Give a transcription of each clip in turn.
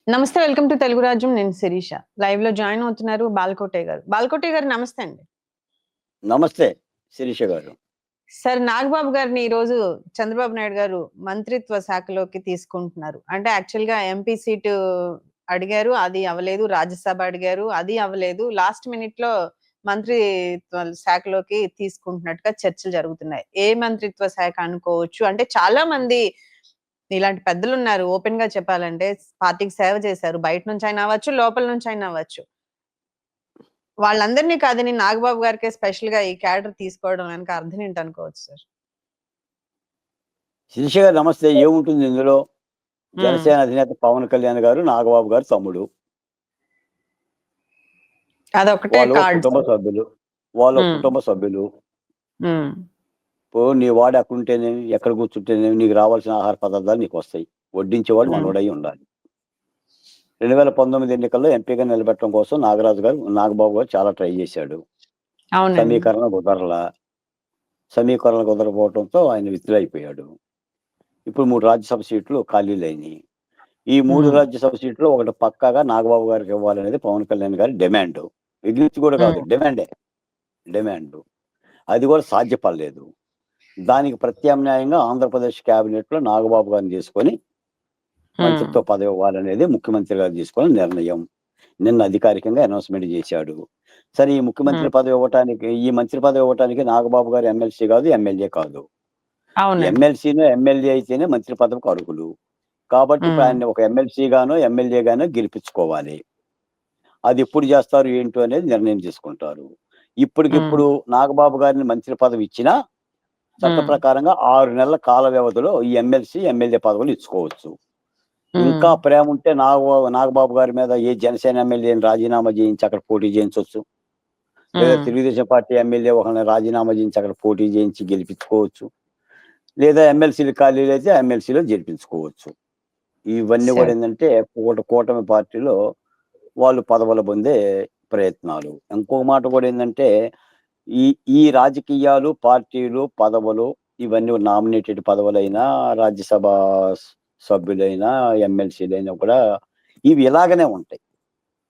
నమస్తే. Welcome to Telugu రాజ్యం. నేను శిరీష. లైవ్‌లో జాయిన్ అవుతున్నారు బాల్కోటే గారు. బాల్కోటే గారు నమస్తే అండి. నమస్తే శిరీష గారు. సార్ నాగబాబు గారిని ఈరోజు చంద్రబాబు నాయుడు గారు మంత్రిత్వ శాఖలోకి తీసుకుంటున్నారు. అంటే యాక్చువల్‌గా ఎంపీ సీటు అడిగారు. అది అవ్వలేదు. రాజ్యసభ అడిగారు. అది అవ్వలేదు. లాస్ట్ మినిట్‌లో మంత్రిత్వ శాఖలోకి తీసుకుంటున్నట్టుగా చర్చలు జరుగుతున్నాయి. ఏ మంత్రిత్వ శాఖ అనుకోవచ్చు? అంటే చాలా మంది ఇలాంటి పెద్దలున్నారు. ఓపెన్‌గా చెప్పాలంటే పార్టీకి సేవ చేశారు. బయట నుంచైనా అవ్వచ్చు, లోపల నుంచైనా అవ్వచ్చు. వాళ్ళందరినీ కాదని నాగబాబు గారికే స్పెషల్‌గా ఈ క్యాడర్ తీసుకోవడం వెనక అర్థం ఏంటనుకోవచ్చు సార్? శిరీష గారు నమస్తే. ఏముంటుంది ఇందులో? హ్మ్. జనసేన అధినేత పవన్ కళ్యాణ్ గారు, నాగబాబు గారు తమ్ముడు. అదొక్కటే వాళ్ళు ఒక కార్డ్ కుటుంబ సార్. సభ్యులు. వాళ్ళు ఒక హ్మ్. కుటుంబ సభ్యులు. హ్మ్. నీ వాడు ఎక్కడుంటేనేమి, ఎక్కడ కూర్చుంటేనేమి నీకు రావాల్సిన ఆహార పదార్థాలు నీకొస్తాయి. వడ్డించేవాడు హ్మ్. మనోడై ఉండాలి. 2019 ఎన్నికల్లో ఎంపీగా నిలబెట్టడం కోసం నాగబాబు గారు చాలా ట్రై చేశాడు. అవునండి. సమీకరణ కుదరకపోవడంతో ఆయన విత్డ్రా అయిపోయాడు. ఇప్పుడు 3 రాజ్యసభ సీట్లు ఖాళీలైనయి. ఈ 3 హ్మ్. రాజ్యసభ సీట్లు ఒకటి పక్కాగా నాగబాబు గారికి ఇవ్వాలనేది పవన్ కళ్యాణ్ గారి డిమాండ్. ఎగిరించి కూడా కాదు, హ్మ్. డిమాండ్. అది కూడా సాధ్యపడలేదు. దానికి ప్రత్యామ్నాయంగా ఆంధ్రప్రదేశ్ క్యాబినెట్ లో నాగబాబు గారిని తీసుకొని హ్మ్. మంత్రిత్వ పదవి ఇవ్వాలనేది ముఖ్యమంత్రి గారు తీసుకున్న నిర్ణయం. నిన్న అధికారికంగా అనౌన్స్మెంట్ చేశాడు. సరే, ఈ హ్మ్. మంత్రి పదవి ఇవ్వటానికి నాగబాబు గారు ఎమ్మెల్సీ కాదు, ఎమ్మెల్యే కాదు. అవునండి. ఎమ్మెల్సీనో ఎమ్మెల్యే అయితేనే మంత్రి పదవికి అర్హులు. కాబట్టి ఇప్పుడు హ్మ్. ఆయన్ని ఒక ఎమ్మెల్సీ గానో ఎమ్మెల్యే గానో గెలిపించుకోవాలి. అది ఎప్పుడు చేస్తారు ఏంటో అనేది నిర్ణయం తీసుకుంటారు. హ్మ్. ఇప్పటికిప్పుడు నాగబాబు గారిని మంత్రి పదవి ఇచ్చినా చట్ట హ్మ్. ప్రకారంగా 6 నెలల కాల వ్యవధిలో ఈ ఎమ్మెల్సీ, ఎమ్మెల్యే పదవులు ఇచ్చుకోవచ్చు. ఇంకా హ్మ్. ప్రేమ ఉంటే నాగబాబు గారి మీద ఏ జనసేన ఎమ్మెల్యేని రాజీనామా చేయించి అక్కడ పోటీ చేయించొచ్చు. లేదా హ్మ్. తెలుగుదేశం పార్టీ ఎమ్మెల్యే ఒకరిని రాజీనామా చేయించి అక్కడ పోటీ చేయించి గెలిపించుకోవచ్చు. లేదా ఎమ్మెల్సీలు ఖాళీలు అయితే ఎమ్మెల్సీలో గెలిపించుకోవచ్చు. ఇవన్నీ కూడా సరే. ఏంటంటే కూటమి పార్టీలో వాళ్ళు పదవులు పొందే ప్రయత్నాలు. ఇంకొక మాట కూడా ఏంటంటే ఈ ఈ రాజకీయాలు, పార్టీలు, పదవులు ఇవన్నీ నామినేటెడ్ పదవులైనా, రాజ్యసభ సభ్యులైనా, ఎమ్మెల్సీలైనా కూడా ఇవి ఇలాగనే ఉంటాయి.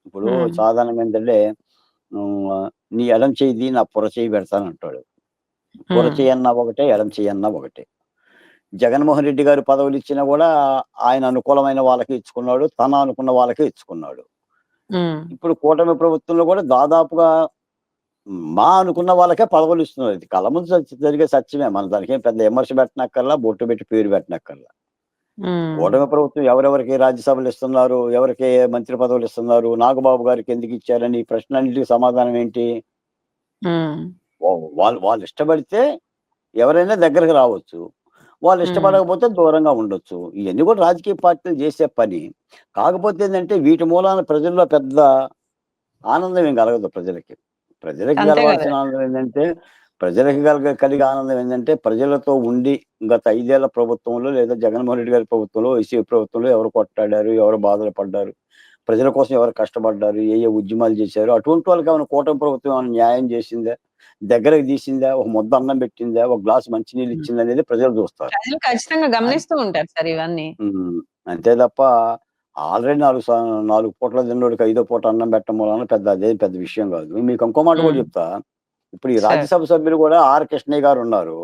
ఇప్పుడు హ్మ్. సాధారణంగా ఏంటంటే నీ ఎడం చేయి నా పొర చేయి పెడతానంటాడు. పొర హ్మ్. చెయ్యి అన్నా ఒకటే, ఎడం చెయ్యి అన్నా ఒకటే. జగన్మోహన్ రెడ్డి గారు పదవులు ఇచ్చినా కూడా ఆయన అనుకూలమైన వాళ్ళకే ఇచ్చుకున్నాడు. తన అనుకున్న వాళ్ళకే ఇచ్చుకున్నాడు. హ్మ్. ఇప్పుడు కూటమి ప్రభుత్వంలో కూడా దాదాపుగా అనుకున్న వాళ్ళకే పదవులు ఇస్తున్నారు. ఇది కళ్ళ ముందు జరిగే సత్యమే. మనం దానికేం పెద్ద విమర్శ పెట్టనక్కర్లా, బొట్టు పెట్టి పేరు పెట్టనక్కర్లా. హ్మ్. కూటమి ప్రభుత్వం ఎవరెవరికి రాజ్యసభలు ఇస్తున్నారు, ఎవరికి మంత్రి పదవులు ఇస్తున్నారు, నాగబాబు గారికి ఎందుకు ఇచ్చారని ఈ ప్రశ్నలన్నిటికి సమాధానం ఏంటి? హ్మ్. వాళ్ళు వాళ్ళు ఇష్టపడితే ఎవరైనా దగ్గరకు రావచ్చు. వాళ్ళు హ్మ్. ఇష్టపడకపోతే దూరంగా ఉండొచ్చు. ఇయన్నీ కూడా రాజకీయ పార్టీలు చేసే పని. కాకపోతే ఏందంటే వీటి మూలాన ప్రజల్లో పెద్ద ఆనందం ఏం కలగదు ప్రజలకి. ప్రజలకి అంతే కలగాల్సిన గదండీ. ఆనందం ఏంటంటే, కలిగే ఆనందం ఏంటంటే, ప్రజలతో ఉండి గత 5 ఏళ్ల ప్రభుత్వంలో లేదా జగన్మోహన్ రెడ్డి గారి ప్రభుత్వంలో, వైసీపీ ప్రభుత్వంలో ఎవరు కొట్లాడారు, ఎవరు బాధలు పడ్డారు, ప్రజల కోసం ఎవరు కష్టపడ్డారు, ఏ ఏ ఉద్యమాలు చేశారు, అటువంటి వాళ్ళకి ఏమైనా కూటమి ప్రభుత్వం ఏమైనా న్యాయం చేసిందా? దగ్గరకు తీసిందా? ఒక ముద్ద అన్నం పెట్టిందా? ఒక గ్లాసు మంచినీళ్ళు హ్మ్. ఇచ్చిందనేది ప్రజలు చూస్తారు. ప్రజలు ఖచ్చితంగా అన్ గమనిస్తూ ఉంటారు సార్ ఇవన్నీ. హ్మ్. అంతే తప్ప ఆల్రెడీ 4 పూటలు తిన్నోడికి ఐదో పూట అన్నం పెట్టడం వలన అదేం పెద్ద విషయం కాదు. మీకు ఇంకో మాట కూడా హ్మ్. చెప్తా. ఇప్పుడు ఈ సార్. రాజ్యసభ సభ్యులు కూడా ఆర్. కృష్ణయ్య గారున్నారు.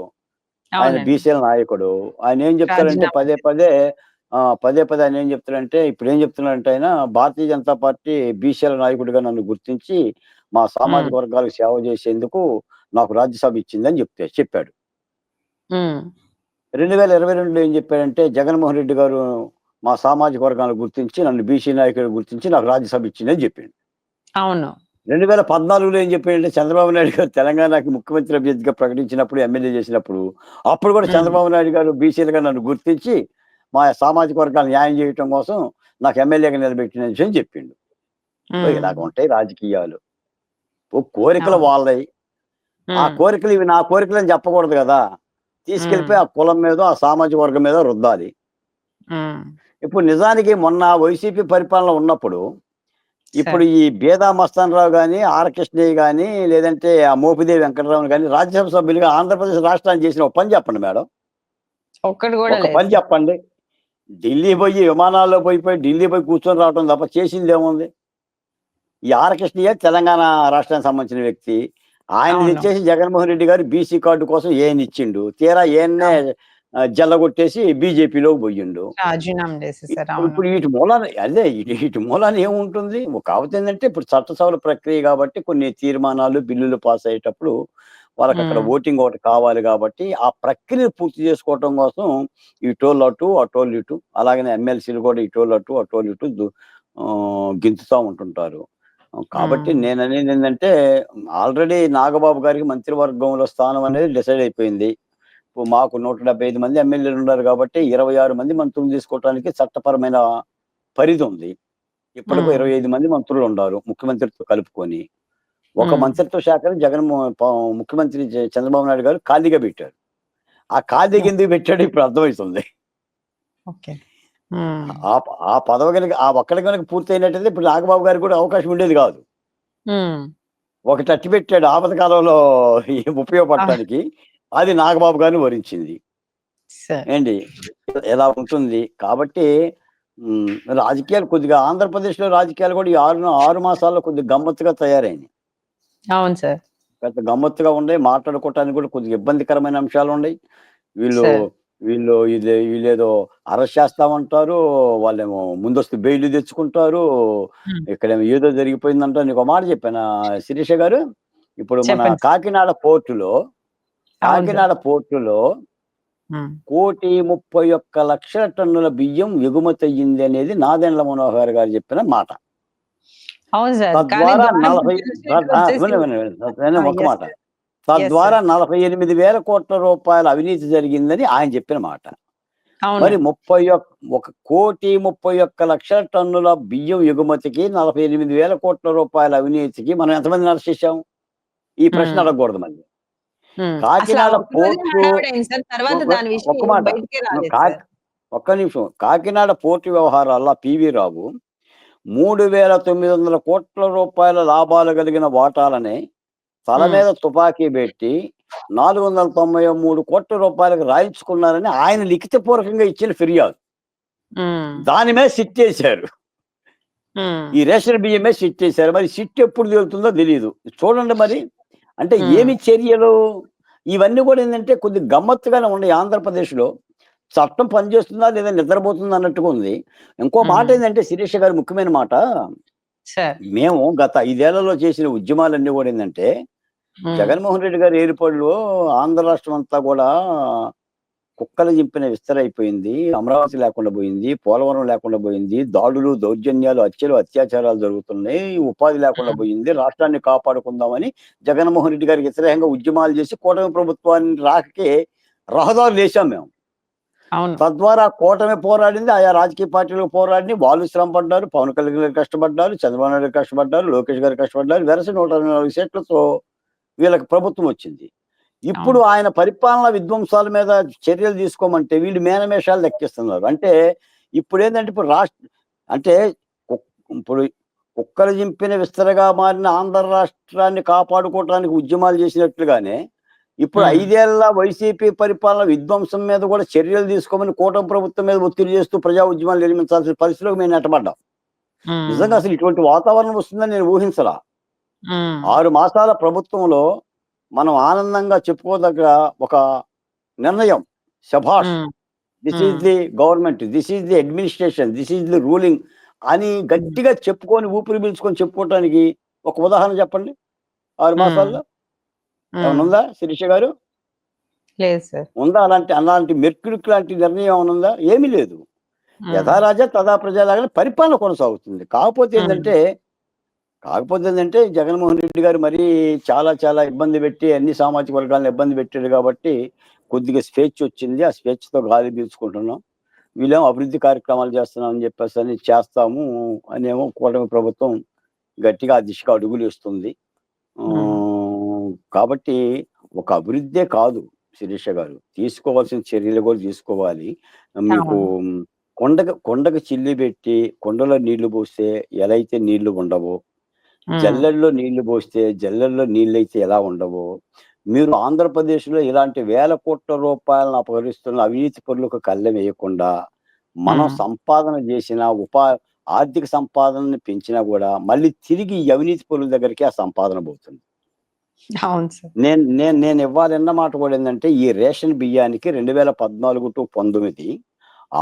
ఆయన అవునండి. బీసీల నాయకుడు. ఆయన ఏం చెప్తారంటే రాజీనామా పదే చేసి. పదే పదే పదే ఆయన ఏం చెప్తారంటే ఇప్పుడేం చెప్తున్నారంటే ఆయన భారతీయ జనతా పార్టీ బీసీల నాయకుడిగా నన్ను గుర్తించి మా హ్మ్. సామాజిక వర్గాలకు సేవ చేసేందుకు నాకు రాజ్యసభ ఇచ్చిందని చెప్పాడు. హ్మ్. 2022లో ఏం చెప్పాడంటే జగన్మోహన్ రెడ్డి గారు మా సామాజిక వర్గాలను గుర్తించి నన్ను బీసీ నాయకుడిగా గుర్తించి నాకు రాజ్యసభ ఇచ్చిందని చెప్పిండు. అవును. 2014లో ఏం చెప్పాడంటే చంద్రబాబు నాయుడు గారు తెలంగాణకి ముఖ్యమంత్రి అభ్యర్థిగా ప్రకటించినప్పుడు, ఎమ్మెల్యే చేసినప్పుడు, అప్పుడు కూడా హ్మ్. చంద్రబాబు నాయుడు గారు బీసీలుగా నన్ను గుర్తించి మా సామాజిక వర్గాలు న్యాయం చేయటం కోసం నాకు ఎమ్మెల్యేగా నిలబెట్టిన విషయం చెప్పిండు. హ్మ్. ఇలాగ ఉంటాయి రాజకీయాలు. కోరికలు అవును. వాళ్ళయి. ఆ హ్మ్. కోరికలు ఇవి నా కోరికలని చెప్పకూడదు కదా! హ్మ్. తీసుకెళ్ళిపోయి ఆ కులం మీదో, ఆ సామాజిక వర్గం మీదో రుద్దాలి. హ్మ్. ఇప్పుడు నిజానికి మొన్న వైసీపీ పరిపాలన ఉన్నప్పుడు, ఇప్పుడు సార్. ఈ బేదా మస్తానరావు గాని, ఆర్. కృష్ణయ్య గాని, లేదంటే ఆ మోపిదేవి వెంకటరామన్ గాని రాజ్యసభ సభ్యులుగా ఆంధ్రప్రదేశ్ రాష్ట్రానికి చేసిన ఒక పని చెప్పండి మేడం. ఒక్కటి గూడా ఒక లేదు పని సార్. చెప్పండి. ఢిల్లీ పోయి విమానాల్లో పోయి ఢిల్లీ పోయి కూర్చొని రావడం తప్ప చేసింది ఏముంది? ఈ ఆర్ కృష్ణయ్య తెలంగాణ రాష్ట్రానికి సంబంధించిన వ్యక్తి. ఆయన్ని అవును. తెచ్చేసి జగన్మోహన్ రెడ్డి గారు బీసీ కార్డు కోసం ఏయనిచ్చిండు. తీరా ఈయన్నే అవును. జల్లగొట్టేసి బీజేపీలోకి పోయిండు. రాజీనామా చేసేసారు. అవును. ఇప్పుడు వీటి మూలాన అదే వీటి మూలాన ఏముంటుంది? కాకపోతే ఏంటంటే ఇప్పుడు చట్టసభల ప్రక్రియ కాబట్టి కొన్ని తీర్మానాలు, బిల్లులు పాస్ అయ్యేటప్పుడు వాళ్ళకక్కడ హ్మ్. ఓటింగ్ ఒకటి కావాలి కాబట్టి, ఆ ప్రక్రియ పూర్తి చేసుకోవటం కోసం ఇటోళ్ళు అటు, అటోళ్ళు ఇటు అలాగనే ఎమ్మెల్సీలు కూడా ఇటోళ్ళు అటు, అటోళ్ళు ఇటు గింతుతా ఉంటుంటారు. కాబట్టి హ్మ్. నేననేదేంటంటే ఆల్రెడీ నాగబాబు గారికి మంత్రివర్గంలో స్థానం అనేది డిసైడ్ అయిపోయింది. ఇప్పుడు మాకు 175 మంది ఎమ్మెల్యేలు ఉన్నారు కాబట్టి 26 మంది మంత్రులు తీసుకోవటానికి చట్టపరమైన పరిధుంది. ఇప్పటికి హ్మ్. 25 మంది మంత్రులుండారు ముఖ్యమంత్రితో కలుపుకొని. ఒక హ్మ్. మంత్రిత్వ శాఖని ముఖ్యమంత్రి చంద్రబాబు నాయుడు గారు ఖాళీగా పెట్టారు. ఆ ఖాళీగా ఎందుకు పెట్టాడో ఇప్పుడు అర్థమైతుంది. ఓకే. హ్మ్. ఆ పదవి గనుక ఆ ఒక్కటి గనుక పూర్తయినట్టయితే ఇప్పుడు నాగబాబు గారికి కూడా అవకాశం ఉండేది కాదు. హ్మ్. ఒకటి అట్టి పెట్టాడు ఆపద కాలంలో ఆ! ఉపయోగపడటానికి. అది నాగబాబు గారిని వరించింది. సరే. ఏండి ఇలా ఉంటుంది. కాబట్టి హ్మ్. రాజకీయాలు కొద్దిగా ఆంధ్రప్రదేశ్‌లో రాజకీయాలు కూడా ఈ 6 మాసాల్లో కొద్దిగా గమ్మత్తుగా తయారైనయి. అవును సార్. పెద్ద గమ్మత్తుగా ఉన్నాయి. మాట్లాడుకోవటానికి కూడా కొద్దిగా ఇబ్బందికరమైన అంశాలున్నాయి. వీళ్ళు సార్. వీళ్ళేదో అరెస్ట్ చేస్తామంటారు. వాళ్ళేమో ముందస్తు బెయిల్ తెచ్చుకుంటారు. హ్మ్. ఇక్కడేమో ఏదో జరిగిపోయిందంటారు. నీకో మాట చెప్పానా శిరీష గారు? ఇప్పుడు మన చెప్పండి సార్. అవును సార్. కాకినాడ పోర్టులో హ్మ్. 1,31,00,000 టన్నుల బియ్యం ఎగుమతయ్యింది అనేది నాదెండ్ల మనోహర్ గారు చెప్పిన మాట. అవును సార్. కానీ తద్వారా ద్వారకా 40 చంద్రశేఖర్ వచ్చేసి వినండి ఒక్క యెస్ మాట. సార్. యెస్ తద్వారా సార్. 48,000 కోట్ల రూపాయల అవినీతి జరిగిందని ఆయన చెప్పిన మాట. అవును. మరి 1,31,00,000 టన్నుల బియ్యం ఎగుమతికి 48,000 కోట్ల రూపాయల అవినీతికి మనం ఎంతమందిని అరెస్ట్ చేశాం? ఈ ప్రశ్న హ్మ్. అడగకూడదు మళ్ళీ. హ్మ్. అసల ఆ కాకినాడ ఒక్కరోజే పోర్టు హడావిడయింది సార్. తర్వాత ఒక్క దాని విషయం ఒక్క ఏం మాట. బయటికే నువ్వు రాలేదు సార్. ఒక్క నిమిషం. కాకినాడ పోర్టు వ్యవహారాల్లో పివి రావు 3,900 కోట్ల రూపాయల లాభాలు కలిగిన వాటాలని తల హ్మ్. మీద తుపాకీ పెట్టి 493 కోట్ల రూపాయలకు రాయించుకున్నారని ఆయన లిఖితపూర్వకంగా ఇచ్చిన ఫిర్యాదు. హ్మ్. దాని మీద సిట్ చేశారు. హ్మ్. ఈ రేషన్ బియ్యం మీద సిట్ చేశారు. మరి సిట్ ఎప్పుడు తేలుతుందో తెలీదు. చూడండి మరి. అంటే హ్మ్. ఏమి చర్యలు? ఇవన్నీ కూడా ఏందంటే కొద్దిగా గమ్మత్తుగానే ఉన్నాయి ఆంధ్రప్రదేశ్‌లో. చట్టం పనిచేస్తుందా లేదా నిద్రపోతుందా అన్నట్టుగా ఉంది. ఇంకో మాట హ్మ్. ఏందంటే శిరీష గారు ముఖ్యమైన మాట. సార్. మేము గత 5 ఏళ్లలో చేసిన ఉద్యమాలన్నీ కూడా ఏందంటే హ్మ్. జగన్మోహన్ రెడ్డి గారి ఏలుబడిలో ఆంధ్ర రాష్ట్రం అంతా కూడా కుక్కలు చింపిన విస్తరైపోయింది. అమరావతి లేకుండా పోయింది. పోలవరం లేకుండా పోయింది. దాడులు, దౌర్జన్యాలు, హత్యలు, అత్యాచారాలు జరుగుతున్నాయి. ఉపాధి లేకుండా హ్మ్. పోయింది. రాష్ట్రాన్ని కాపాడుకుందామని జగన్మోహన్ రెడ్డి గారికి వ్యతిరేకంగా ఉద్యమాలు చేసి కూటమి ప్రభుత్వాన్ని రాకకి రహదారులేసాం మేము. అవును. తద్వారా కూటమి పోరాడింది. ఆయా రాజకీయ పార్టీలు పోరాడినయి. వాళ్ళు శ్రమ పడ్డారు. పవన్ కళ్యాణ్ గారు కష్టపడ్డారు. చంద్రబాబు నాయుడు గారు కష్టపడ్డారు. లోకేష్ గారు కష్టపడ్డారు. వెరసి 124 సీట్లతో వీళ్ళకి ప్రభుత్వం వచ్చింది. ఇప్పుడు అవును. ఆయన పరిపాలనా విధ్వంసాల మీద చర్యలు తీసుకోమంటే వీళ్ళు మేనమేషాలు లెక్కిస్తున్నారు. అంటే ఇప్పుడేందంటే ఇప్పుడు అంటే కుక్ ఇప్పుడు కుక్కలు చింపిన విస్తరగా మారిన ఆంధ్ర రాష్ట్రాన్ని కాపాడుకోవటానికి ఉద్యమాలు చేసినట్లుగానే ఇప్పుడు హ్మ్. 5 ఏళ్ల వైసీపీ పరిపాలన విధ్వంసం మీద కూడా చర్యలు తీసుకోమని కూటమి ప్రభుత్వం మీద ఒత్తిడి చేస్తూ ప్రజా ఉద్యమాలు నిర్మించాల్సిన పరిస్థితిలోకి మేము నెట్టబడ్డాం. హ్మ్. నిజంగా అసలు ఇటువంటి వాతావరణం వస్తుందని నేను ఊహించలా. హ్మ్. 6 మాసాల ప్రభుత్వంలో మనం ఆనందంగా చెప్పుకోదగ్గ ఒక నిర్ణయం. శభాష్! హ్మ్. దిస్ ఈస్ హ్మ్. The government. This is the administration. This is the ruling అని హ్మ్. గట్టిగా చెప్పుకొని, ఊపిరి పీల్చుకొని చెప్పుకోవటానికి ఒక ఉదాహరణ చెప్పండి? 6 హ్మ్. మాసాల్లో ఏమన్నా హ్మ్. ఉందా శిరీష గారు? లేదు సార్. ఉందా? అలాంటి మెర్క్యురీకి లాంటి నిర్ణయం ఏమన్నా ఉందా? ఏమీ లేదు. హ్మ్. యథా రాజా తథా ప్రజా లాగానే పరిపాలన కొనసాగుతుంది. హ్మ్. కాకపోతే ఏందంటే జగన్మోహన్ రెడ్డి గారు మరీ చాలా చాలా ఇబ్బంది పెట్టి అన్ని సామాజిక వర్గాలను ఇబ్బంది పెట్టాడు కాబట్టి కొద్దిగా స్వేచ్ఛొచ్చింది. ఆ స్వేచ్ఛతో గాలి పీల్చుకుంటున్నాం. వీళ్ళేమో అభివృద్ధి కార్యక్రమాలు చేస్తున్నామని చెప్పేసని చేస్తాము అనేమో కూటమి ప్రభుత్వం గట్టిగా ఆ దిశగా అడుగులేస్తుంది. హ్మ్. కాబట్టి ఒక అభివృద్ధే కాదు శిరీష గారు. తీసుకోవాల్సిన చర్యలు కూడా తీసుకోవాలి. మీకు అవును. కొండకు చిల్లి పెట్టి కొండలో నీళ్లు పోస్తే ఎలా అయితే నీళ్లు ఉండవో, హ్మ్. జల్లెడలో నీళ్లు పోస్తే జల్లెడలో నీళ్ళైతే ఎలా ఉండవో, మీరు ఆంధ్రప్రదేశ్‌లో ఇలాంటి వేల కోట్ల రూపాయలను అపహరిస్తున్న అవినీతి పరులకు కళ్ళెం వేయకుండా మనం హ్మ్. సంపాదన చేసిన ఆర్థిక సంపాదనని పెంచినా కూడా మళ్ళీ తిరిగి ఈ అవినీతి పరుల దగ్గరికి ఆ సంపాదన పోతుంది. అవును సార్. నేను ఇవ్వాలన్న మాట కూడా ఏందంటే, ఈ రేషన్ బియ్యానికి 2014-19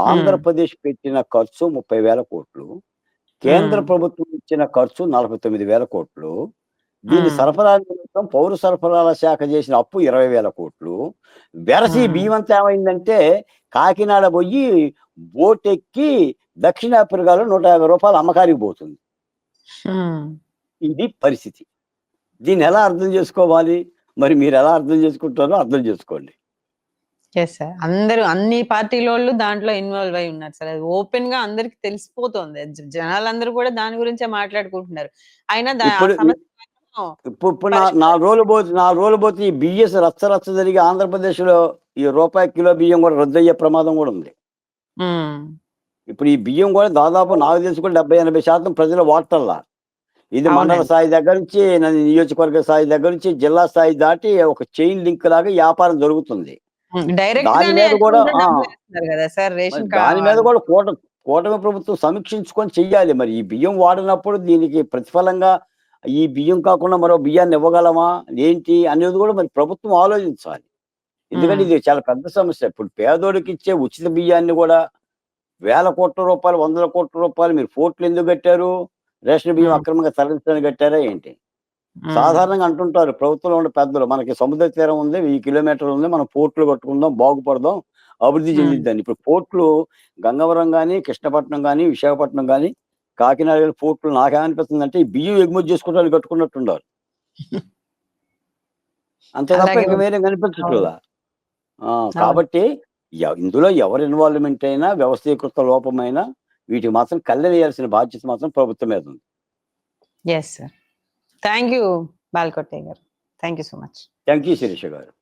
హ్మ్. ఆంధ్రప్రదేశ్ పెట్టిన ఖర్చు 30,000 కోట్లు. కేంద్ర హ్మ్. ప్రభుత్వం ఇచ్చిన ఖర్చు 49,000 కోట్లు. దీన్ని హ్మ్. సరఫరా నిమిత్తం పౌర సరఫరాల శాఖ చేసిన అప్పు 20,000 కోట్లు. వెరసి ఈ హ్మ్. బియ్యం అంతా ఏమైందంటే, కాకినాడ బోయి బోటెక్కి దక్షిణాఫ్రికాలో రూ. 150 అమ్మకానికి పోతుంది. హ్మ్. ఇది పరిస్థితి. దీన్నెలా అర్థం జేసుకోవాలి? మరి మీరెలా అర్థం జేసుకుంటారో అర్థం జేసుకోండి. Yes sir. అందరూ అన్ని పార్టీలోళ్ళు దాంట్లో ఇన్వాల్వ్ అయ్యి ఉన్నారు సార్. అది ఓపెన్‌గా అందరికి తెలిసిపోతోంది. జనాలందరూ కూడా దాని గురించే మాట్లాడుకుంటున్నారు. అయినా ఆ ఇప్పుడు ఇ సమస్య మాత్రం ఇప్పుడు ఇప్పుడు నా పరిష్కారం 4 రోజులు పోతే ఈ బియ్యస్ రచ్చ రచ్చ జరిగి ఆంధ్రప్రదేశ్‌లో ఈ రూపాయి కిలో బియ్యం గూడా రద్దయ్యే ప్రమాదం గూడా ఉంది. హ్మ్. ఇప్పుడు ఈ బియ్యం గూడా దాదాపు నాకు తెలిసి కూడా 70-80% ప్రజలు వాడటల్లా. ఇది మండల అవునండి. స్థాయి దగ్గర నుంచి నియోజకవర్గ స్థాయి దగ్గర నుంచి జిల్లా స్థాయి దాటి ఒక చైన్ లింక్ లాగా వ్యాపారం జరుగుతుంది. హ్మ్. డైరెక్ట్ దాని గానే మీద గూడా అకౌంట్‌లో ఆ! డబ్బులేస్తున్నారు గదా సార్ మరి రేషన్ దాని మీద వాళ్ళు. గూడా కూటమి ప్రభుత్వం సమీక్షించుకొని చెయ్యాలి. మరి ఈ బియ్యం వాడినప్పుడు దీనికి ప్రతిఫలంగా ఈ బియ్యం కాకుండా మరో బియ్యాన్ని ఇవ్వగలమా? ఏంటి? అనేది గూడా మరి ప్రభుత్వం ఆలోచించాలి. ఎందుకంటే హ్మ్. ఇది చాలా పెద్ద సమస్య. ఇప్పుడు పేదోడికిచ్చే ఉచిత బియ్యాన్ని గూడా వేల కోట్ల రూపాయలు, వందల కోట్ల రూపాయలు మీరు ఫోర్ట్‌లు ఎందుకు గట్టారు? రేషన్ బియ్యం హ్మ్. అక్రమంగా తరలించడానికి గట్టారా ఏంటి? హ్మ్. సాధారణంగా అంటుంటారు ప్రభుత్వంలో ఉండే పెద్దలు, మనకి సముద్ర తీరం ఉంది, 1000 కిలోమీటర్లు ఉంది. మనం పోర్ట్‌లు కట్టుకుందాం, బాగుపడదాం, అభివృద్ధి హ్మ్. చెందిద్దని. ఇప్పుడు పోర్ట్‌లు గంగవరం గాని, కృష్ణపట్నం గాని, విశాఖపట్నం గాని, కాకినాడ గాని పోర్ట్‌లు నాకేమనిపిస్తుందంటే, ఈ బియ్యం ఎగుమతి చేసుకోవడానికి కట్టుకున్నట్టున్నారు. అంతే తప్ప అలాగే ఇంక ఉంది. వేరేం అవును. కనిపించట్లా. అవును. కాబట్టి ఇందులో ఎవరి ఇన్వాల్వ్‌మెంట్ అయినా, వ్యవస్థీకృత లోపమైనా వీటికి మాత్రం కళ్ళెనెయ్యాల్సిన బాధ్యత మాత్రం ప్రభుత్వం మీద ఉంది. Yes sir. Thank you Balkottaiah garu. Thank you so much. Thank you Sirisha గారు.